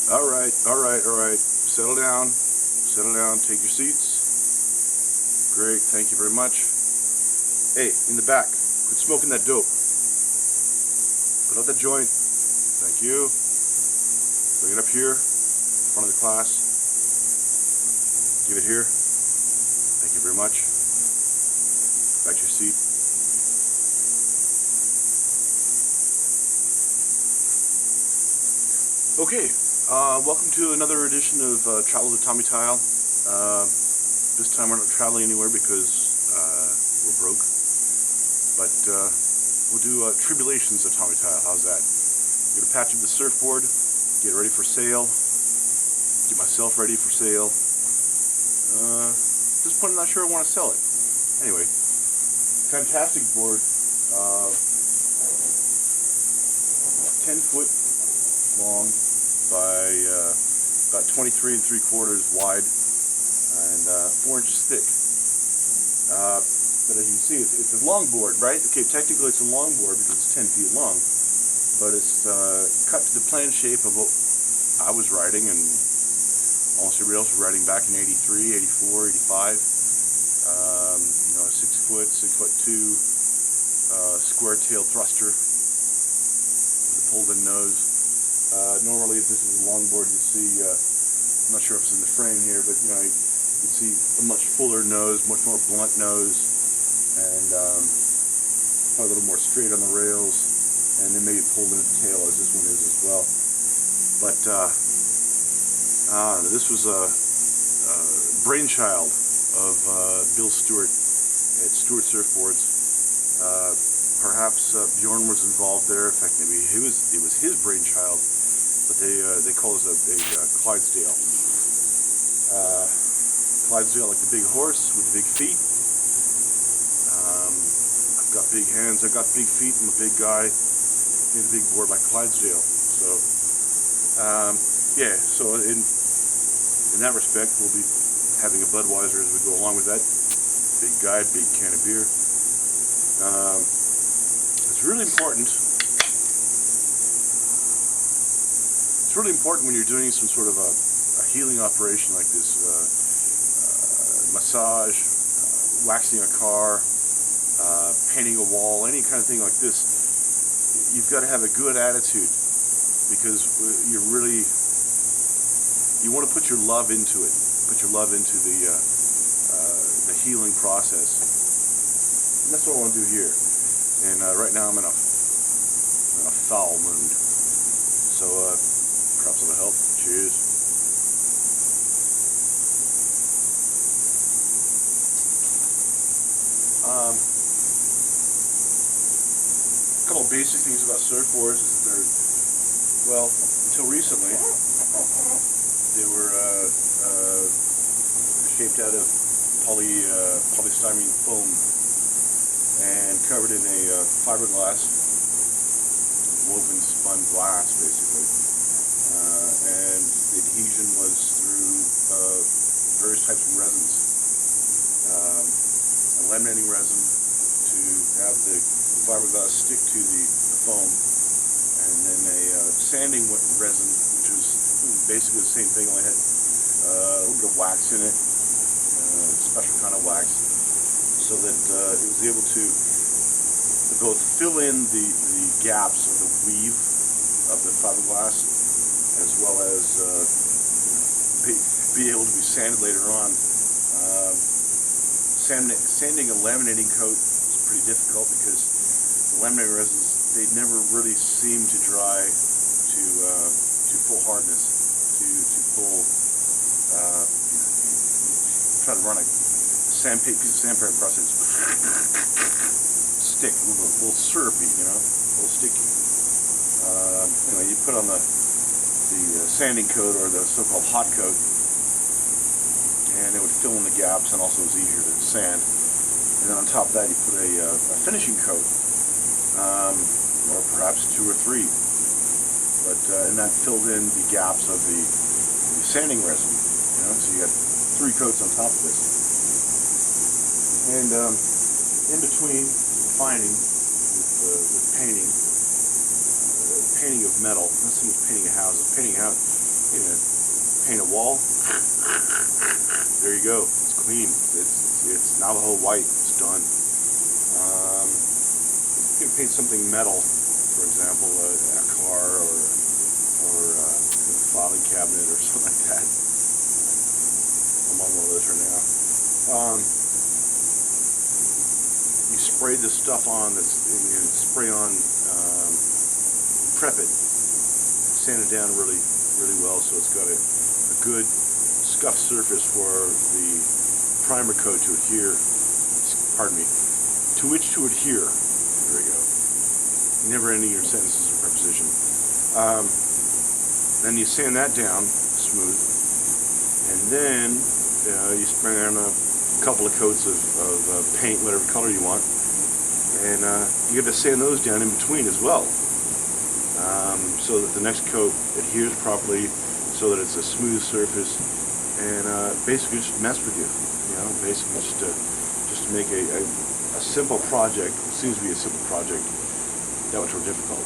All right, all right, all right. Settle down, settle down. Take your seats. Great, thank you very much. Hey, in the back, quit smoking that dope. Put out that joint. Thank you. Bring it up here, in front of the class. Give it here. Thank you very much. Back to your seat. Okay, welcome to another edition of Travel with Tommy Tile. This time we're not traveling anywhere because we're broke, but we'll do Tribulations of Tommy Tile. How's that? I'm gonna patch up the surfboard, get it ready for sale, get myself ready for sale. At this point, I'm not sure I want to sell it. Anyway, fantastic board, 10 foot long by about 23 3/4 wide and 4 inches thick. But as you can see, it's a long board, right? Okay, technically it's a long board because it's 10 feet long, but it's cut to the plan shape of what I was riding and almost everybody else was riding back in 83, 84, 85. You know, a 6'2" square-tailed thruster with a pulled-in nose. Normally, if this is a longboard, you see, I'm not sure if it's in the frame here, but you know, you see a much fuller nose, much more blunt nose, and probably a little more straight on the rails, and then maybe pulled in at the tail as this one is as well. But this was a brainchild of Bill Stewart at Stewart Surfboards. Perhaps Bjorn was involved there. In fact, maybe it was his brainchild. But they call us a Clydesdale. Clydesdale, like the big horse with the big feet. I've got big hands, I've got big feet, I'm a big guy. Need a big board like Clydesdale. So yeah, so in that respect, we'll be having a Budweiser as we go along with that. Big guy, big can of beer. It's really important. It's really important when you're doing some sort of a healing operation like this, massage, waxing a car, painting a wall, any kind of thing like this. You've got to have a good attitude because you want to put your love into it. Put your love into the healing process. And that's what I want to do here. And right now I'm in a foul mood. So perhaps it'll help. Cheers. A couple of basic things about surfboards is that they're, well, until recently, they were shaped out of polystyrene foam and covered in a fiberglass, woven spun glass, basically. And the adhesion was through various types of resins. A laminating resin to have the fiberglass stick to the foam, and then a sanding resin, which was basically the same thing, only had a little bit of wax in it, special kind of wax, so that it was able to both fill in the gaps of the weave of the fiberglass, as well as be able to be sanded later on. Sanding a laminating coat is pretty difficult because the laminating resins, they never really seem to dry to full hardness, to full. Try to run a piece of sandpaper across it, stick, a little syrupy, you know, a little sticky. Anyway, you put on the sanding coat or the so-called hot coat, and it would fill in the gaps, and also it was easier to sand. And then on top of that, you put a finishing coat, or perhaps 2 or 3. But and that filled in the gaps of the sanding resin. You know, so you got 3 coats on top of this. And in between refining with painting, painting of metal, not so much painting of houses. Painting a house, paint a wall. There you go. It's clean. It's Navajo white. It's done. You can paint something metal, for example, a car or a filing cabinet or something like that. I'm on one of those right now. You spray this stuff on. Spray on. Prep it. Sand it down really well, so it's got a good scuff surface for the primer coat to adhere. Pardon me. To which to adhere. There we go. Never ending your sentences of preposition. Then you sand that down smooth, and then you spray on a couple of coats of paint, whatever color you want, and you have to sand those down in between as well, so that the next coat adheres properly, so that it's a smooth surface, and basically just mess with you. Basically just to make a simple project, what seems to be a simple project, that much more difficult.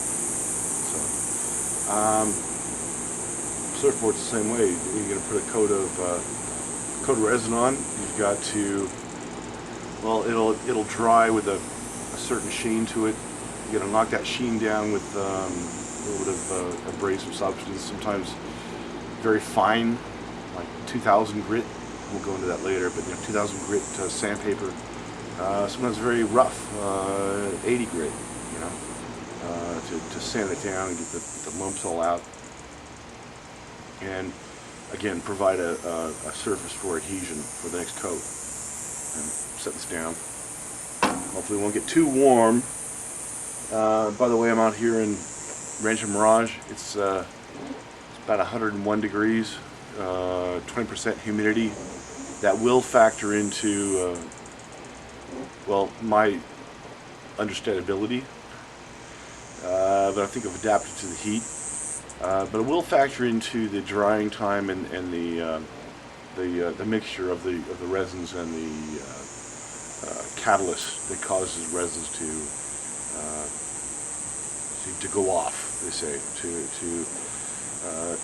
So, surfboard's the same way. You're going to put a coat of resin on. You've got to, well, it'll dry with a certain sheen to it. You got to knock that sheen down with a little bit of abrasive substance. Sometimes very fine, like 2000 grit. We'll go into that later, but 2000 grit sandpaper. Sometimes very rough, 80 grit. To sand it down and get the lumps all out, and again provide a surface for adhesion for the next coat. And set this down. Hopefully it won't get too warm. By the way, I'm out here in Rancho Mirage. It's about 101 degrees, 20% humidity. That will factor into well, my understandability. But I think I've adapted to the heat. But it will factor into the drying time and the mixture of the resins and the catalyst that causes resins to go off. They say to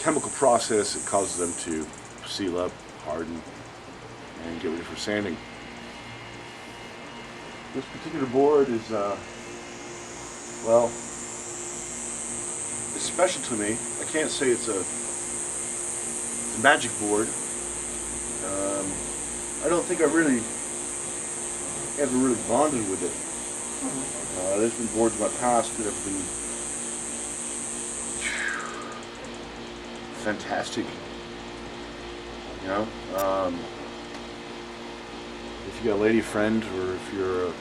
chemical process. It causes them to seal up, harden, and get ready for sanding. This particular board is well, it's special to me. I can't say it's a magic board. I don't think I ever really bonded with it. There's been boards in my past that have been fantastic. If you got a lady friend, or if you're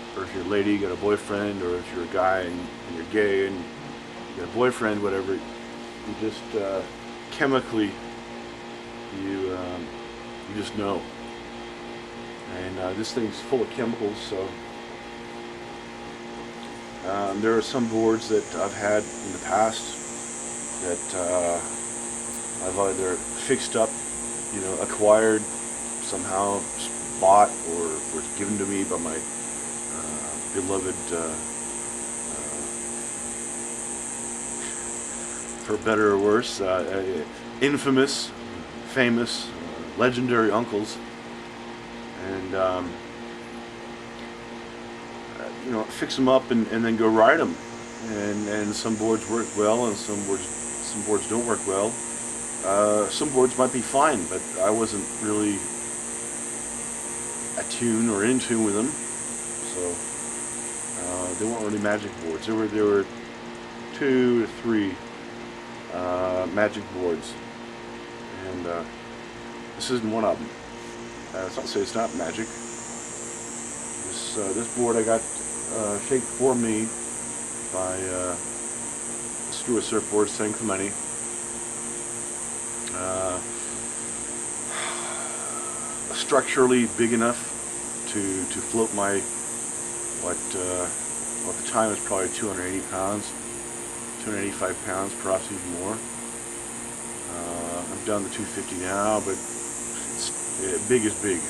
a lady, you got a boyfriend, or if you're a guy and you're gay and you got a boyfriend, whatever, you just chemically you just know. And this thing's full of chemicals, so there are some boards that I've had in the past that I've either fixed up, acquired somehow, bought, or was given to me by my beloved, for better or worse, infamous, famous, legendary uncles, and fix them up and then go ride them. And some boards work well, and some boards don't work well. Some boards might be fine, but I wasn't really attuned or in tune with them, so they weren't really magic boards. There were 2 to 3 magic boards, and this isn't one of them. It's not to say it's not magic. This board I got shaped for me by Stewart Surfboards, San Clemente. Structurally big enough to float my what at the time was probably 280 pounds, 285 pounds, perhaps even more. I'm down to 250 now, but big is big,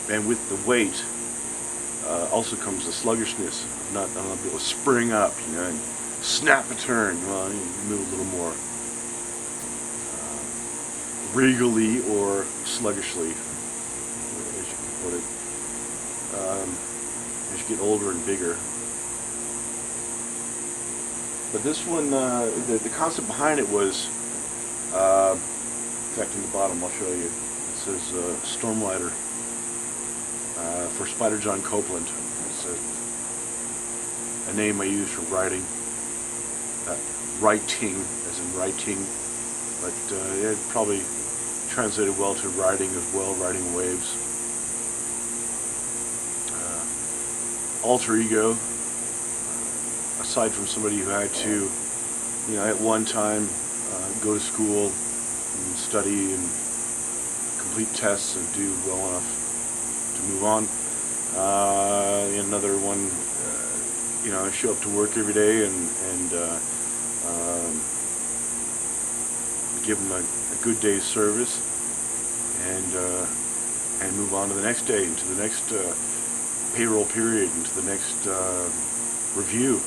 and with the weight also comes the sluggishness of not being able to spring up, and snap a turn. Well, you move a little more regally or sluggishly, as you can put it, as you get older and bigger. But this one, the concept behind it was, in fact, in the bottom I'll show you. It says Stormlighter for Spider John Copeland. It's a name I use for writing. Writing, as in writing, but it probably translated well to riding as well, riding waves. Alter ego, aside from somebody who had to, at one time go to school and study and complete tests and do well enough to move on. Another one, show up to work every day and give them a good day's service and move on to the next day, into the next payroll period, into the next review.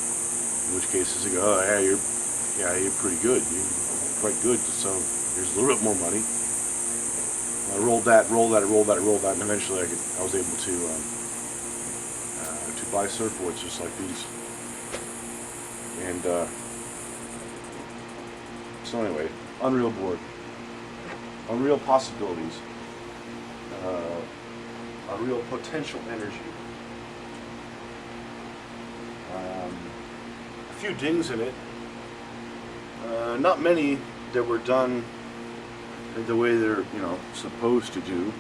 In which cases they go, oh you're pretty good, you're quite good, so here's a little bit more money. I rolled that, and eventually I was able to buy surfboards just like these. And so anyway, unreal board, unreal possibilities, unreal potential energy. A few dings in it. Not many that were done the way they're supposed to do,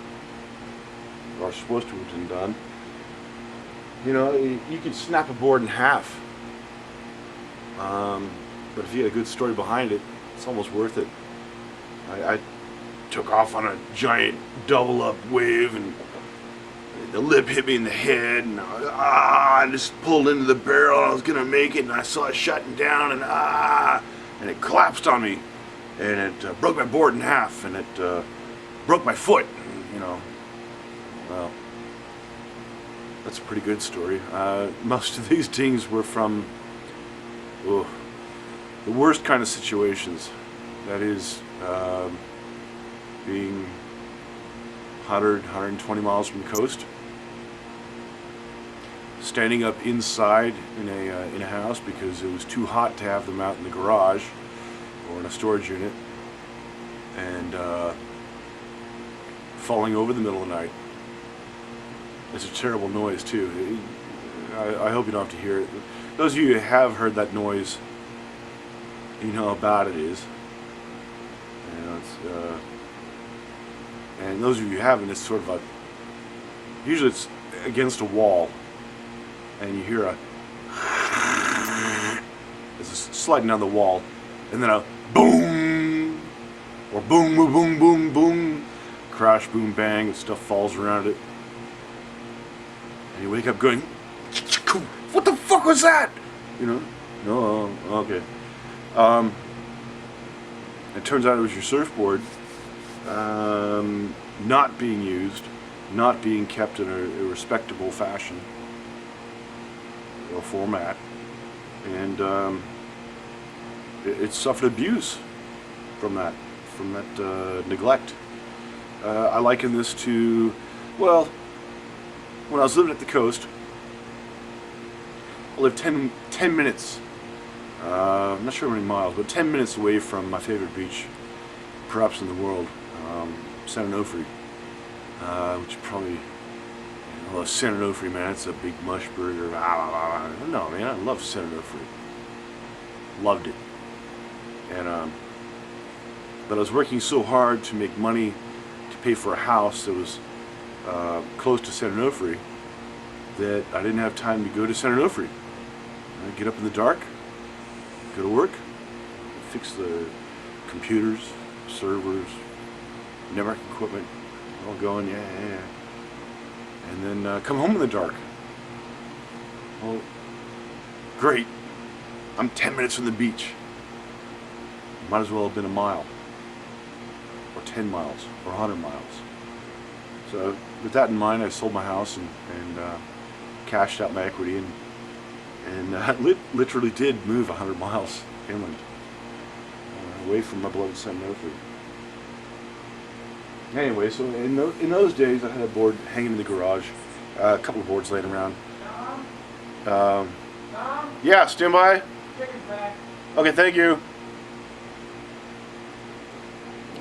or supposed to have been done. You could snap a board in half, but if you had a good story behind it, it's almost worth it. I took off on a giant double up wave, and the lip hit me in the head, and I just pulled into the barrel, and I was gonna make it, and I saw it shutting down, and it collapsed on me, and it broke my board in half, and it broke my foot. Well, that's a pretty good story. Most of these dings were from the worst kind of situations. That is, being 100, 120 miles from the coast, standing up inside in a house because it was too hot to have them out in the garage or in a storage unit, and falling over the middle of the night. It's a terrible noise too. I hope you don't have to hear it. Those of you who have heard that noise, you know how bad it is. And those of you who haven't, it's sort of usually it's against a wall, and you hear it's sliding down the wall, and then a boom, or boom, boom, boom, boom, boom, crash, boom, bang, and stuff falls around it. And you wake up going, what the fuck was that? No, okay. It turns out it was your surfboard not being used, not being kept in a respectable fashion or format, and it suffered abuse from that neglect. I liken this to, well, when I was living at the coast, I lived 10 minutes, I'm not sure how many miles, but 10 minutes away from my favorite beach, perhaps in the world, San Onofre, which probably, San Onofre, man, it's a big mush burger. No, man, I love San Onofre. Loved it. And, but I was working so hard to make money to pay for a house that was close to San Onofre that I didn't have time to go to San Onofre. I'd get up in the dark, go to work, fix the computers, servers, network equipment, all going, yeah. And then come home in the dark. Well, great. I'm 10 minutes from the beach. Might as well have been a mile, or 10 miles, or 100 miles. So with that in mind, I sold my house and cashed out my equity and literally did move 100 miles inland, away from my beloved San Murphy. Anyway, so in those days, I had a board hanging in the garage, a couple of boards laying around. Tom? Yeah, stand by. Chicken's back. Okay, thank you.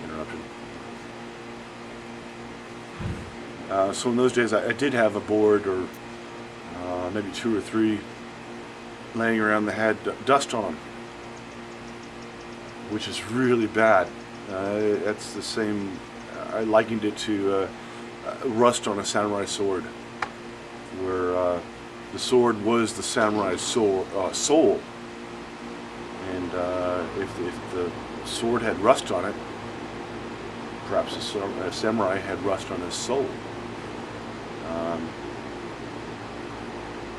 Interruption. So in those days, I did have a board, or maybe 2 or 3, laying around that had dust on them, which is really bad. That's the same. I likened it to rust on a samurai sword, where the sword was the samurai's soul, and if the sword had rust on it, perhaps a samurai had rust on his soul.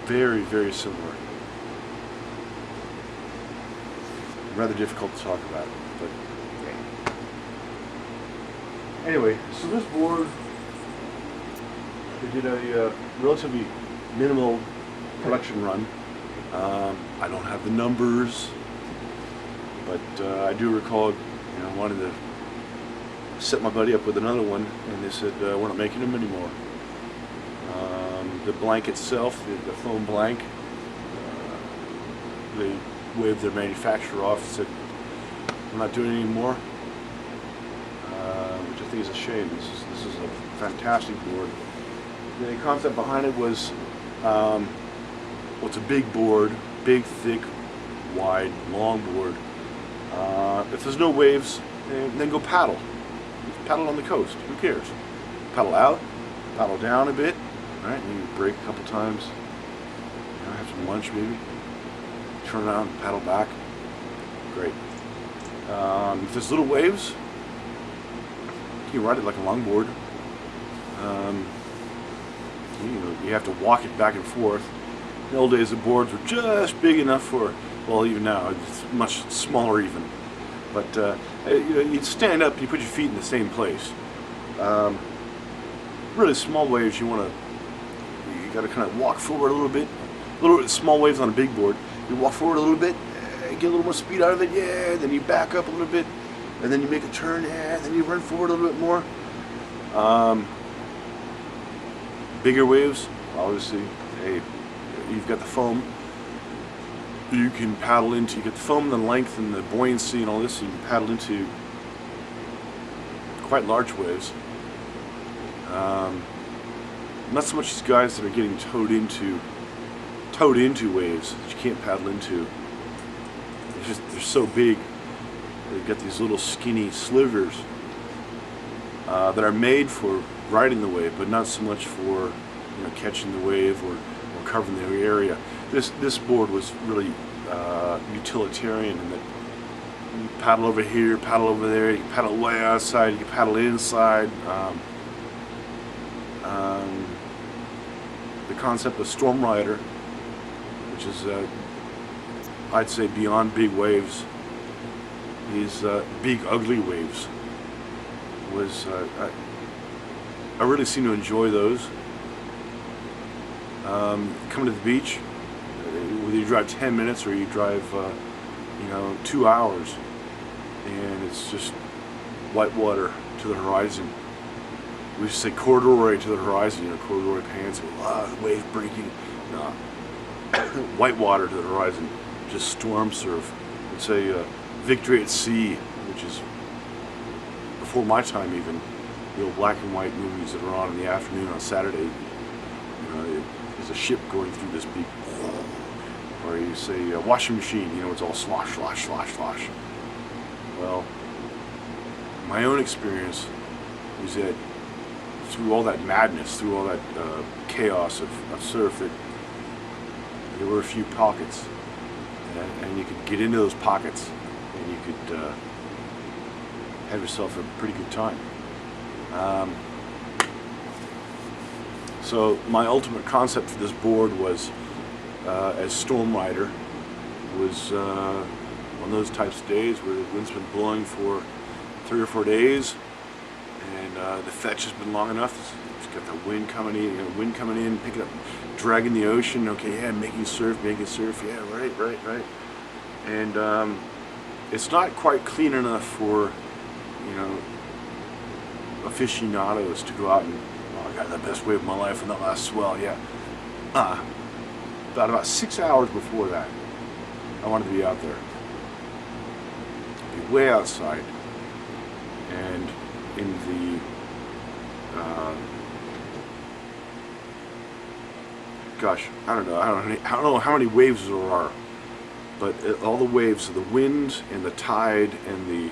Very, very similar. Rather difficult to talk about, but anyway, so this board, we did a relatively minimal production run. I don't have the numbers, but I do recall, wanting to set my buddy up with another one, and they said we're not making them anymore. The blank itself, the foam blank, they waved their manufacturer off and said we're not doing it anymore, which I think is a shame. This is a fantastic board. The concept behind it was, it's a big board, big, thick, wide, long board. If there's no waves, then go paddle. Paddle on the coast. Who cares? Paddle out, paddle down a bit, right? And you break a couple times. Have some lunch maybe. Turn around, paddle back. Great. If there's little waves, you ride it like a longboard. You have to walk it back and forth. In the old days, the boards were just big enough for, well, even now, it's much smaller even. But you'd stand up and you put your feet in the same place. Really small waves, you got to kind of walk forward a little bit. Small waves on a big board. You walk forward a little bit, get a little more speed out of it, yeah. Then you back up a little bit, and then you make a turn, yeah. Then you run forward a little bit more. Bigger waves, obviously. Hey, you've got the foam. You can paddle into. You get the foam, the length, and the buoyancy, and all this. So you can paddle into quite large waves. Not so much these guys that are getting towed into waves that you can't paddle into. They're so big. They've got these little skinny slivers that are made for riding the wave, but not so much for catching the wave or covering the area. This board was really utilitarian in that you paddle over here, paddle over there, you can paddle way outside, you can paddle inside. The concept of storm rider, which is I'd say beyond big waves, is big ugly waves. I really seem to enjoy those. Coming to the beach, whether you drive 10 minutes or you drive 2 hours, and it's just white water to the horizon. We used to say corduroy to the horizon, corduroy pants, the wave breaking. No. White water to the horizon, just storm surf. It's a Victory at Sea, which is before my time even. The old black and white movies that are on in the afternoon on Saturday. There's a ship going through this big, or you say washing machine. It's all slosh, slosh, slosh, slosh. Well, my own experience was that through all that madness, through all that chaos of surf, that there were a few pockets, and you could get into those pockets, and you could have yourself a pretty good time. So my ultimate concept for this board was, as Storm Rider, was one of those types of days where the wind's been blowing for 3 or 4 days, and the fetch has been long enough. It's got the wind coming in, picking up, dragging the ocean. Okay, yeah, making surf, yeah, right. And it's not quite clean enough for, you know, aficionados to go out and, oh, I got the best wave of my life on that last swell, yeah. About 6 hours before that, I wanted to be out there. Be way outside. And in the, gosh, I don't know how many waves there are, but all the waves of the wind and the tide and the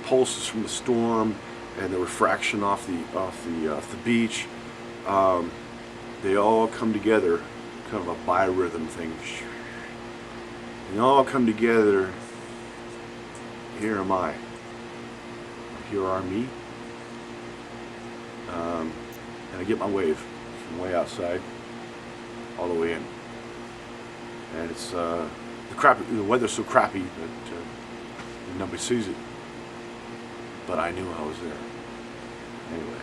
pulses from the storm and the refraction off the beach, they all come together, kind of a biorhythm thing. They all come together. Here am I. Here are me. And I get my wave from way outside all the way in. And it's the weather's so crappy that nobody sees it. But I knew I was there. Anyway,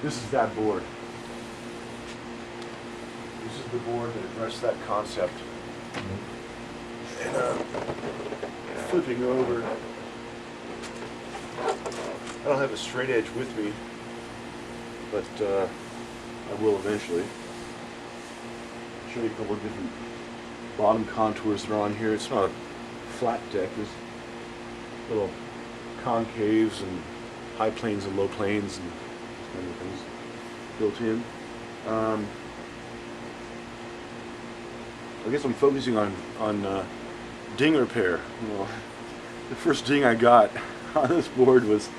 this is that board. This is the board that addressed that concept. And flipping over, I don't have a straight edge with me, but I will eventually. I'll show you a couple of different bottom contours that are on here. It's not a flat deck. There's little concaves and high planes and low planes and kind of things built in. I guess I'm focusing on ding repair. Well, the first ding I got on this board was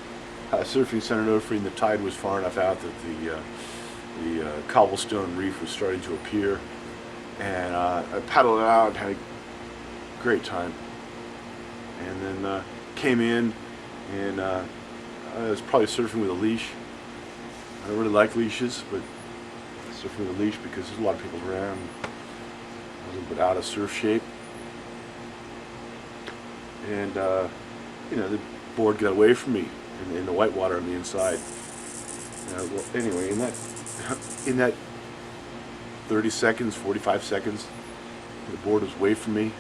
surfing Center Nofre, and the tide was far enough out that the cobblestone reef was starting to appear, and I paddled it out and had a great time. And then came in, and I was probably surfing with a leash. I don't really like leashes, but surfing with a leash because there's a lot of people around. I was a little bit out of surf shape, and you know, the board got away from me in the white water on the inside. Well, anyway, in that 30 seconds, 45 seconds, the board was away from me.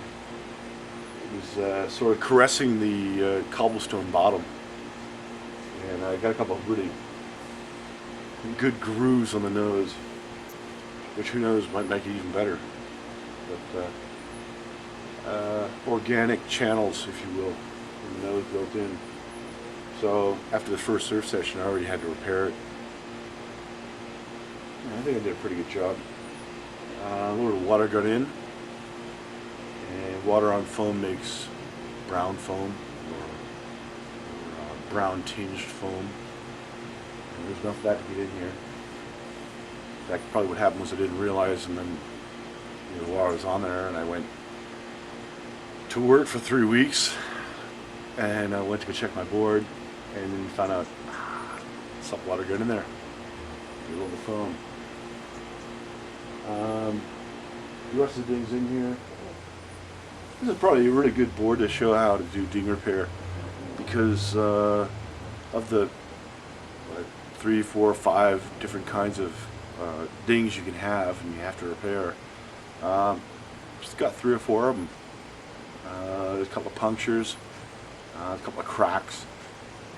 It was sort of caressing the cobblestone bottom, and I got a couple of really good grooves on the nose, which, who knows, might make it even better. But organic channels, if you will, in the nose built in. So after the first surf session, I already had to repair it. I think I did a pretty good job. A little bit of water got in, and water on foam makes brown foam, or brown tinged foam. And there's enough of that to get in here. In fact, probably what happened was I didn't realize, and then the water was on there, and I went to work for 3 weeks, and I went to go check my board, and then found out some water got in there. A little bit of foam. The rest of the ding's in here. This is probably a really good board to show how to do ding repair, because of the 3, 4, 5 different kinds of dings you can have and you have to repair. Just got 3 or 4 of them. There's a couple of punctures, a couple of cracks.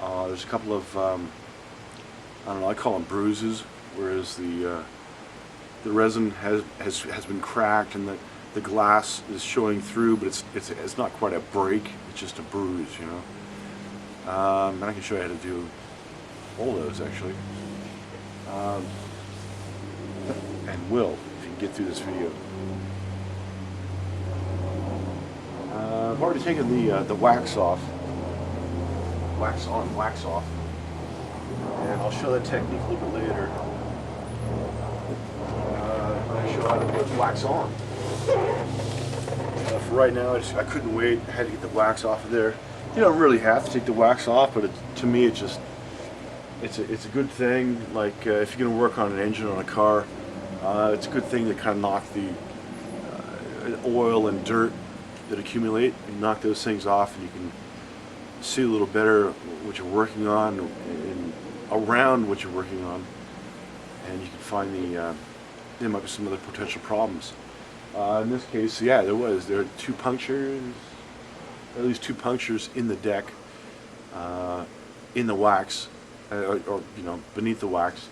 There's a couple of I don't know, I call them bruises, whereas the resin has been cracked and the glass is showing through, but it's not quite a break, it's just a bruise, you know. And I can show you how to do all those, actually, and will, if you can get through this video. I've already taken the wax off, wax on, wax off, and I'll show that technique a little bit later. I'll show how to put wax on. For right now, I couldn't wait. I had to get the wax off of there. You don't really have to take the wax off, but to me, it's a good thing. Like if you're going to work on an engine on a car, it's a good thing to kind of knock the oil and dirt that accumulate, and knock those things off, and you can see a little better what you're working on and around what you're working on, and you can find there might be some other potential problems. In this case, yeah, there are two punctures, at least two punctures in the deck, in the wax, or beneath the wax.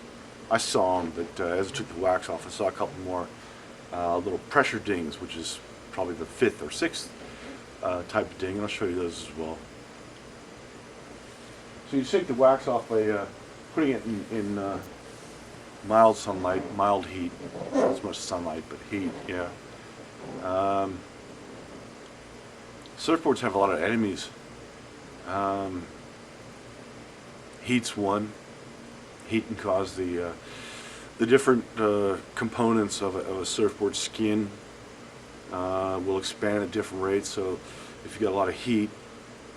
I saw them, but as I took the wax off, I saw a couple more little pressure dings, which is probably the fifth or sixth type of ding, and I'll show you those as well. So you take the wax off by putting it in mild sunlight, mild heat. Not as much sunlight, but heat, yeah. Surfboards have a lot of enemies. Heat's one. Heat can cause the different components of a surfboard skin will expand at different rates. So if you got a lot of heat,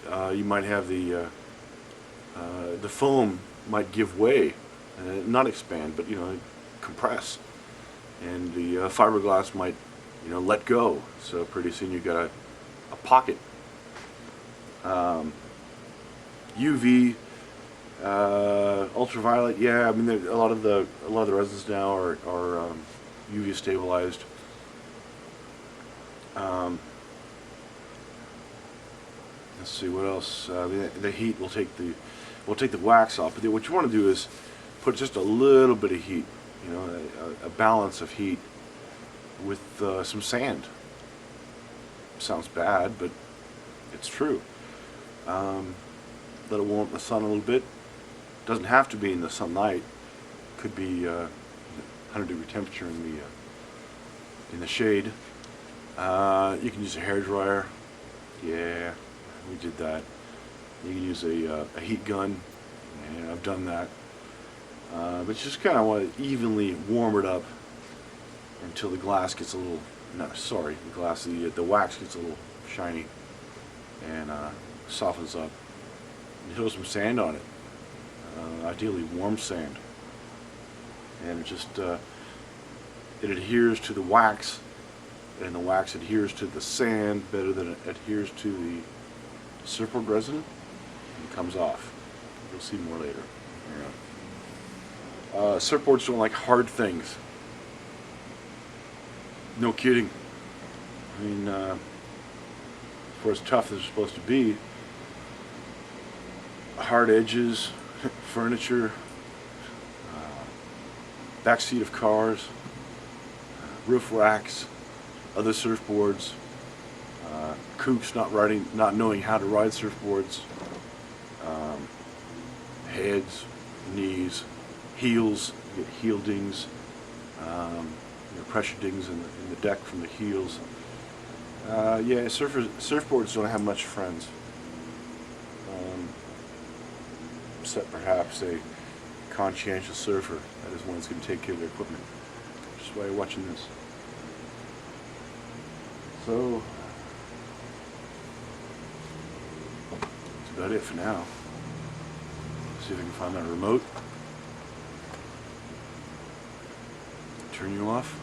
you might have the foam might give way, not expand, but compress, and the fiberglass might let go. So pretty soon you got a pocket. UV, ultraviolet. Yeah, I mean a lot of the resins now are UV stabilized. Let's see what else. The heat will take the wax off. But what you want to do is put just a little bit of heat, a balance of heat with some sand. Sounds bad, but it's true. Let it warm up in the sun a little bit. Doesn't have to be in the sunlight. Could be 100-degree temperature in the shade. You can use a hair dryer. Yeah, we did that. You can use a heat gun, and I've done that. But you just kind of want to evenly warm it up until the glass gets a little, the wax gets a little shiny and softens up. And throw some sand on it, ideally warm sand, and it just it adheres to the wax, and the wax adheres to the sand better than it adheres to the surfboard resin, and comes off. You'll see more later. Yeah. Surfboards don't like hard things. No kidding. I mean, for as tough as they're supposed to be, hard edges, furniture, backseat of cars, roof racks, other surfboards, kooks not knowing how to ride surfboards, heads, knees, heels, you get heel dings, pressure dings in the deck from the heels. Yeah, surfboards don't have much friends, except perhaps a conscientious surfer that is one that's going to take care of their equipment. Which is why you're watching this. So that's about it for now. See if I can find that remote. Turn you off.